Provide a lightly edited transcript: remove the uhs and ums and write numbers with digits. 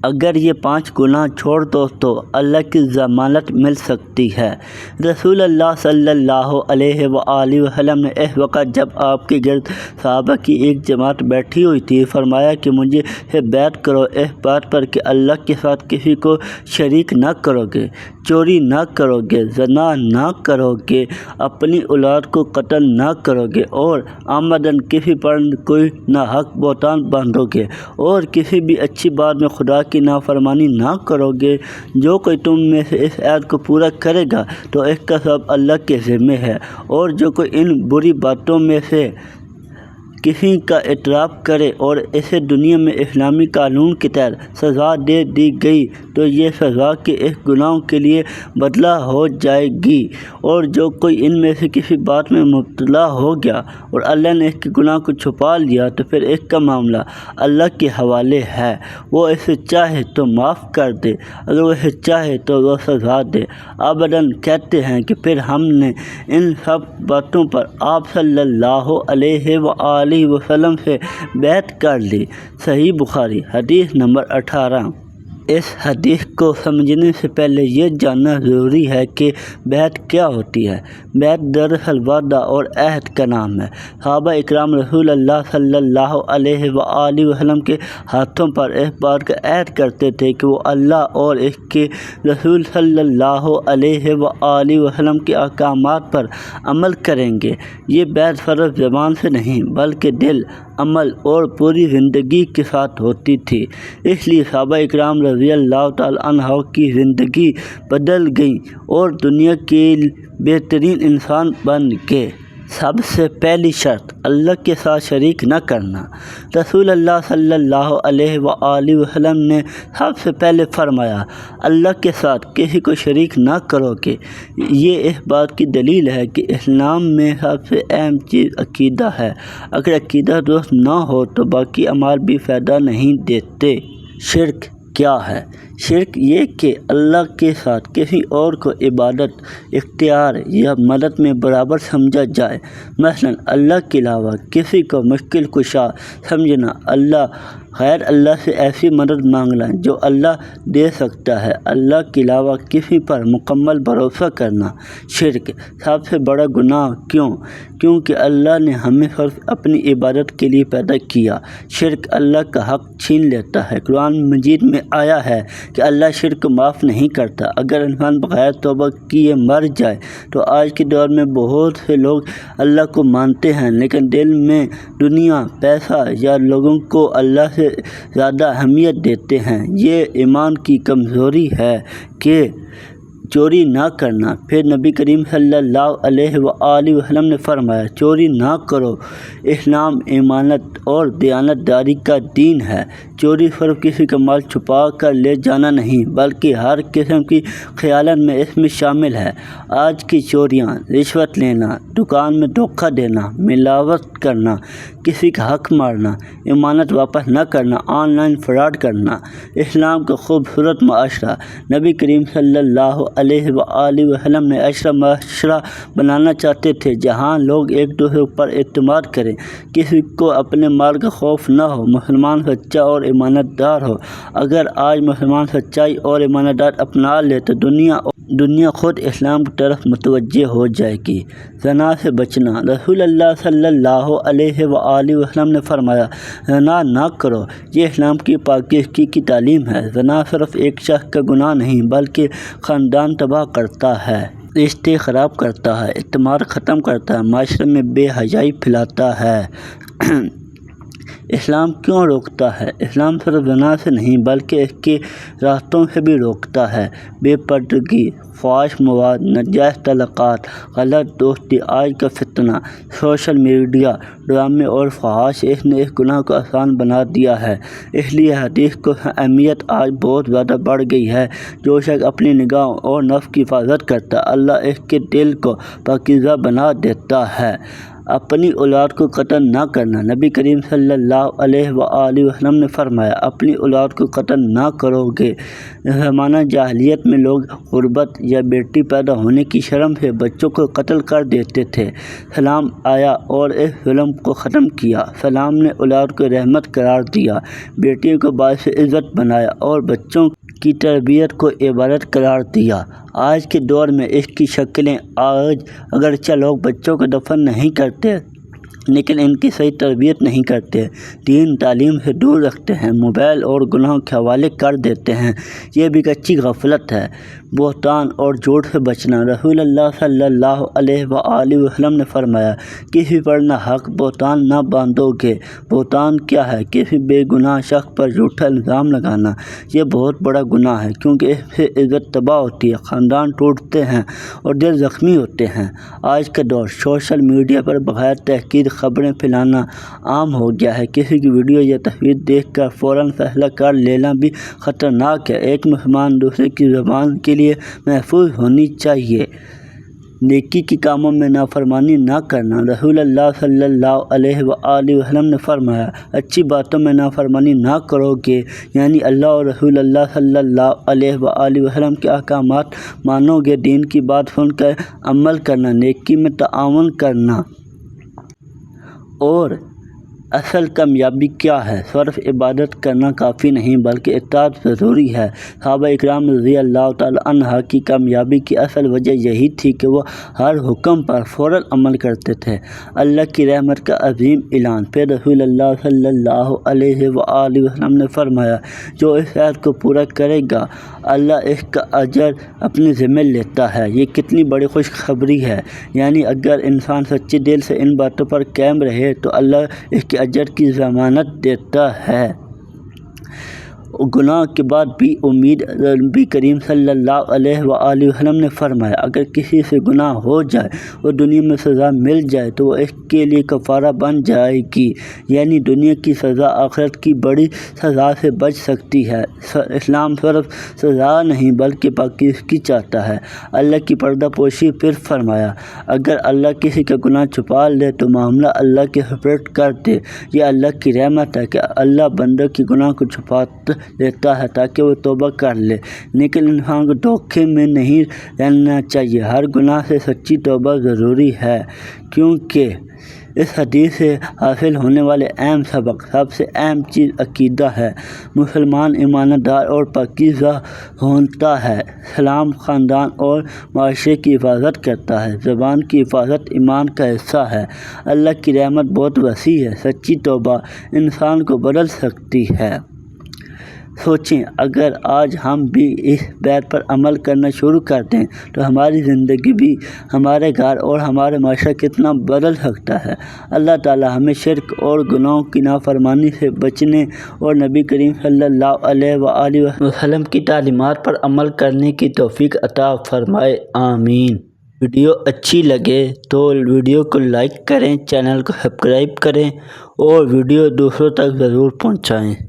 اگر یہ 5 گناہ چھوڑ دو تو اللہ کی ضمانت مل سکتی ہے۔ رسول اللہ صلی اللہ علیہ وآلہ وسلم نے اس وقت جب آپ کے گرد صحابہ کی ایک جماعت بیٹھی ہوئی تھی فرمایا کہ مجھے سے بیعت کرو اس بات پر کہ اللہ کے ساتھ کسی کو شریک نہ کرو گے، چوری نہ کرو گے، زنا نہ کرو گے، اپنی اولاد کو قتل نہ کرو گے، اور عمدن کسی پر کوئی ناحق بہتان باندھو گے، اور کسی بھی اچھی بات میں خدا کی نافرمانی نہ کرو گے۔ جو کوئی تم میں سے اس عہد کو پورا کرے گا تو اس کا سبب اللہ کے ذمہ ہے، اور جو کوئی ان بری باتوں میں سے کسی کا اعتراف کرے اور اسے دنیا میں اسلامی قانون کے تحت سزا دے دی گئی تو یہ سزا کے اس گناہ کے لیے بدلہ ہو جائے گی، اور جو کوئی ان میں سے کسی بات میں مبتلا ہو گیا اور اللہ نے اس کے گناہ کو چھپا لیا تو پھر اس کا معاملہ اللہ کے حوالے ہے، وہ اسے چاہے تو معاف کر دے، اگر وہ اسے چاہے تو وہ سزا دے۔ عابدین کہتے ہیں کہ پھر ہم نے ان سب باتوں پر آپ صلی اللہ علیہ وآلہ وسلم سے بیعت کر لی۔ صحیح بخاری حدیث نمبر 18۔ اس حدیث کو سمجھنے سے پہلے یہ جاننا ضروری ہے کہ بیعت کیا ہوتی ہے۔ بیعت دراصل وعدہ اور عہد کا نام ہے۔ صحابہ اکرام رسول اللہ صلی اللہ علیہ وآلہ وسلم کے ہاتھوں پر اس بات کا عہد کرتے تھے کہ وہ اللہ اور اس کے رسول صلی اللہ علیہ وآلہ وسلم کے احکامات پر عمل کریں گے۔ یہ بیعت صرف زبان سے نہیں بلکہ دل، عمل اور پوری زندگی کے ساتھ ہوتی تھی۔ اس لیے صحابہ اکرام رضی اللہ تعالیٰ عنہ کی زندگی بدل گئی اور دنیا کے بہترین انسان بن گئے۔ سب سے پہلی شرط اللہ کے ساتھ شریک نہ کرنا۔ رسول اللہ صلی اللہ علیہ وآلہ وسلم نے سب سے پہلے فرمایا اللہ کے ساتھ کسی کو شریک نہ کرو گے۔ یہ اس بات کی دلیل ہے کہ اسلام میں سب سے اہم چیز عقیدہ ہے۔ اگر عقیدہ درست نہ ہو تو باقی اعمال بھی فائدہ نہیں دیتے۔ شرک کیا ہے؟ شرک یہ کہ اللہ کے ساتھ کسی اور کو عبادت، اختیار یا مدد میں برابر سمجھا جائے۔ مثلاً اللہ کے علاوہ کسی کو مشکل کشا سمجھنا، غیر اللہ سے ایسی مدد مانگنا جو اللہ دے سکتا ہے، اللہ کے علاوہ کسی پر مکمل بھروسہ کرنا۔ شرک سب سے بڑا گناہ کیوں؟ کیونکہ اللہ نے ہمیں صرف اپنی عبادت کے لیے پیدا کیا۔ شرک اللہ کا حق چھین لیتا ہے۔ قرآن مجید میں آیا ہے کہ اللہ شرک کو معاف نہیں کرتا۔ اگر انسان بغیر توبہ کیے مر جائے تو آج کے دور میں بہت سے لوگ اللہ کو مانتے ہیں لیکن دل میں دنیا، پیسہ یا لوگوں کو اللہ سے زیادہ اہمیت دیتے ہیں۔ یہ ایمان کی کمزوری ہے کہ چوری نہ کرنا۔ پھر نبی کریم صلی اللہ علیہ وآلہ وسلم نے فرمایا چوری نہ کرو، اسلام امانت اور دیانت داری کا دین ہے۔ چوری صرف کسی کا مال چھپا کر لے جانا نہیں بلکہ ہر قسم کی خیانت میں اس میں شامل ہے۔ آج کی چوریاں، رشوت لینا، دکان میں دھوکہ دینا، ملاوٹ کرنا، کسی کا حق مارنا، امانت واپس نہ کرنا، آن لائن فراڈ کرنا۔ اسلام کا خوبصورت معاشرہ۔ نبی کریم صلی اللہ علیہ وآلہ وسلم نے ایسا معاشرہ بنانا چاہتے تھے جہاں لوگ ایک دوسرے پر اعتماد کریں، کسی کو اپنے مال کا خوف نہ ہو، مسلمان سچا اور ایمانت دار ہو۔ اگر آج مسلمان سچائی اور ایمانت دار اپنا لے تو دنیا خود اسلام کی طرف متوجہ ہو جائے گی۔ زنا سے بچنا۔ رسول اللہ صلی اللہ علیہ وآلہ وسلم نے فرمایا زنا نہ کرو، یہ اسلام کی پاکیزگی کی تعلیم ہے۔ زنا صرف ایک شخص کا گناہ نہیں بلکہ خاندان تباہ کرتا ہے، رشتے خراب کرتا ہے، اعتماد ختم کرتا ہے، معاشرے میں بے حیائی پھیلاتا ہے۔ اسلام کیوں روکتا ہے؟ اسلام صرف زنا سے نہیں بلکہ اس کے راستوں سے بھی روکتا ہے۔ بے پردگی، فحش مواد، ناجائز تعلقات، غلط دوستی، آج کا فتنہ، سوشل میڈیا، ڈرامے اور فحش، اس نے اس گناہ کو آسان بنا دیا ہے۔ اس لیے حدیث کی اہمیت آج بہت زیادہ بڑھ گئی ہے۔ جو شخص اپنی نگاہوں اور نفس کی حفاظت کرتا ہے اللہ اس کے دل کو پاکیزہ بنا دیتا ہے۔ اپنی اولاد کو قتل نہ کرنا۔ نبی کریم صلی اللہ علیہ وآلہ وسلم نے فرمایا، اپنی اولاد کو قتل نہ کرو گے۔ زمانہ جاہلیت میں لوگ غربت یا بیٹی پیدا ہونے کی شرم سے بچوں کو قتل کر دیتے تھے۔ اسلام آیا اور اس ظلم کو ختم کیا۔ اسلام نے اولاد کو رحمت قرار دیا، بیٹیوں کو باعث عزت بنایا اور بچوں کی تربیت کو عبادت قرار دیا۔ آج کے دور میں اس کی شکلیں اگرچہ لوگ بچوں کو دفن نہیں کرتے لیکن ان کی صحیح تربیت نہیں کرتے، دین تعلیم سے دور رکھتے ہیں، موبائل اور گناہوں کے حوالے کر دیتے ہیں۔ یہ بھی کچی غفلت ہے۔ بہتان اور جھوٹ سے بچنا۔ رسول اللہ صلی اللہ علیہ وآلہ وسلم نے فرمایا، کسی پر نہ حق بہتان نہ باندھو گے۔ بہتان کیا ہے؟ کسی بے گناہ شخص پر جھوٹا الزام لگانا۔ یہ بہت بڑا گناہ ہے کیونکہ اس سے عزت تباہ ہوتی ہے، خاندان ٹوٹتے ہیں اور دل زخمی ہوتے ہیں۔ آج کا دور سوشل میڈیا پر بغیر تحقیق خبریں پھیلانا عام ہو گیا ہے۔ کسی کی ویڈیو یا تصویر دیکھ کر فوراً فیصلہ کر لینا بھی خطرناک ہے۔ ایک مسلمان دوسرے کی زبان کے لیے محفوظ ہونی چاہیے۔ نیکی کے کاموں میں نافرمانی نہ کرنا۔ رسول اللہ صلی اللہ علیہ وآلہ وسلم نے فرمایا، اچھی باتوں میں نافرمانی نہ کرو گے، یعنی اللہ اور رسول اللہ صلی اللہ علیہ وآلہ وسلم کے احکامات مانو گے، دین کی بات سن کر عمل کرنا، نیکی میں تعاون کرنا۔ اور اصل کامیابی کیا ہے؟ صرف عبادت کرنا کافی نہیں بلکہ اطاعت ضروری ہے۔ صحابہ اکرام رضی اللہ تعالی عنہ کی کامیابی کی اصل وجہ یہی تھی کہ وہ ہر حکم پر فوراً عمل کرتے تھے۔ اللہ کی رحمت کا عظیم اعلان۔ پھر رسول اللہ صلی اللہ علیہ وآلہ وسلم نے فرمایا، جو اس عہد کو پورا کرے گا اللہ اس کا اجر اپنے ذمہ لیتا ہے۔ یہ کتنی بڑی خوشخبری ہے! یعنی اگر انسان سچے دل سے ان باتوں پر قائم رہے تو اللہ اس کے اجر کی ضمانت دیتا ہے۔ گناہ کے بعد بھی امید۔ نبی کریم صلی اللہ علیہ وآلہ وسلم نے فرمایا، اگر کسی سے گناہ ہو جائے اور دنیا میں سزا مل جائے تو وہ اس کے لیے کفارہ بن جائے گی، یعنی دنیا کی سزا آخرت کی بڑی سزا سے بچ سکتی ہے۔ اسلام صرف سزا نہیں بلکہ پاکیزگی چاہتا ہے، اللہ کی پردہ پوشی۔ پھر فرمایا، اگر اللہ کسی کا گناہ چھپا لے تو معاملہ اللہ کے سپرد کر دے۔ یہ اللہ کی رحمت ہے کہ اللہ بندوں کے گناہ کو چھپا لیتا ہے تاکہ وہ توبہ کر لے، لیکن انسان کو دھوکے میں نہیں رہنا چاہیے۔ ہر گناہ سے سچی توبہ ضروری ہے، کیونکہ اس حدیث سے حاصل ہونے والے اہم سبق۔ سب سے اہم چیز عقیدہ ہے۔ مسلمان ایماندار اور پاکیزہ ہوتا ہے، اسلام خاندان اور معاشرے کی حفاظت کرتا ہے، زبان کی حفاظت ایمان کا حصہ ہے۔ اللہ کی رحمت بہت وسیع ہے، سچی توبہ انسان کو بدل سکتی ہے۔ سوچیں، اگر آج ہم بھی اس بات پر عمل کرنا شروع کر دیں تو ہماری زندگی بھی، ہمارے گھر اور ہمارا معاشرہ کتنا بدل سکتا ہے۔ اللہ تعالی ہمیں شرک اور گناہوں کی نافرمانی سے بچنے اور نبی کریم صلی اللہ علیہ وآلہ وسلم کی تعلیمات پر عمل کرنے کی توفیق عطا فرمائے، آمین۔ ویڈیو اچھی لگے تو ویڈیو کو لائک کریں، چینل کو سبسکرائب کریں اور ویڈیو دوسروں تک ضرور پہنچائیں۔